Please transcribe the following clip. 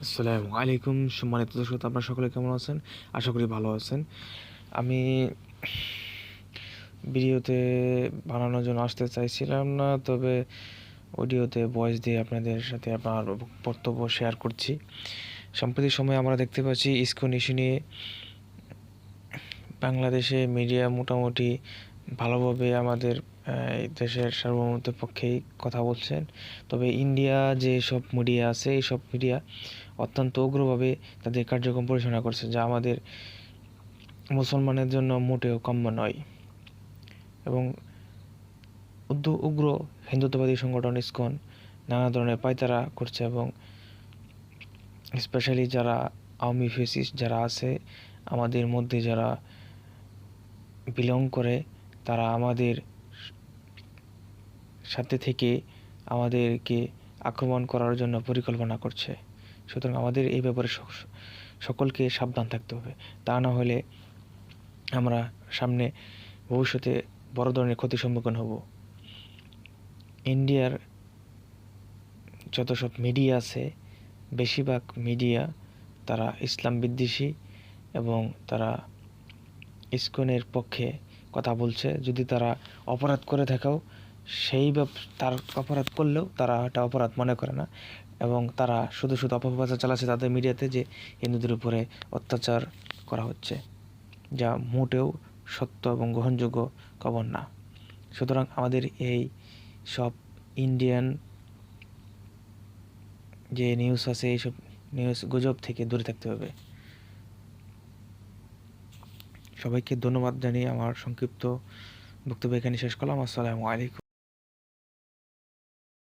আসসালামু আলাইকুম, সম্মানিত দর্শক, আপনারা সকলে কেমন আছেন? আশা করি ভালো আছেন। আমি ভিডিওতে বানানোর জন্য আসতে চাইছিলাম না, তবে অডিওতে ভয়েস দিয়ে আপনাদের সাথে আমার বক্তব্য শেয়ার করছি। সাম্প্রতিক সময়ে আমরা দেখতে পাচ্ছি ইসকন ইস্যু নিয়ে বাংলাদেশে মিডিয়া মোটামুটি ভালোভাবে আমাদের এই দেশের সার্বভৌমত্বের পক্ষেই কথা বলছেন। তবে ইন্ডিয়া যে সব মিডিয়া আছে, এই সব মিডিয়া অত্যন্ত উগ্রভাবে তাদের কার্যক্রম পরিচালনা করছে, যা আমাদের মুসলমানের জন্য মোটেও কাম্য নয়। এবং উগ্র হিন্দুত্ববাদী সংগঠন ইসকন নানা ধরনের পায়তারা করছে, এবং স্পেশালি যারা আওয়ামী ফেসিস্ট যারা আছে আমাদের মধ্যে, যারা বিলং করে, তারা আমাদের সাথে থেকে আমাদেরকে আক্রমণ করার জন্য পরিকল্পনা করছে। সুতরাং আমাদের এই ব্যাপারে সকলকে সাবধান থাকতে হবে। তা না হলে আমরা সামনে ভবিষ্যতে বড় ধরনের ক্ষতির সম্মুখীন হব। ইন্ডিয়ার যত সব মিডিয়া আছে, বেশিরভাগ মিডিয়া তারা ইসলাম বিদ্বেষী, এবং তারা ইসকনের পক্ষে কথা বলছে। যদি তারা অপরাধ করে থাকেও, তার অপরাধ করলেও তারা এটা অপরাধ মনে করে না, এবং তারা শুধু অপপ্রচার চালাচ্ছে তাদের মিডিয়াতে যে হিন্দুদের উপরে অত্যাচার করা হচ্ছে, যা মোটেও সত্য এবং গ্রহণযোগ্য খবর না। সুতরাং আমাদের এই সব ইন্ডিয়ান যে নিউজ আছে, এইসব নিউজ গুজব থেকে দূরে থাকতে হবে। সবাইকে ধন্যবাদ জানিয়ে আমার সংক্ষিপ্ত বক্তব্য এখানে শেষ করলাম। আসসালামু আলাইকুম।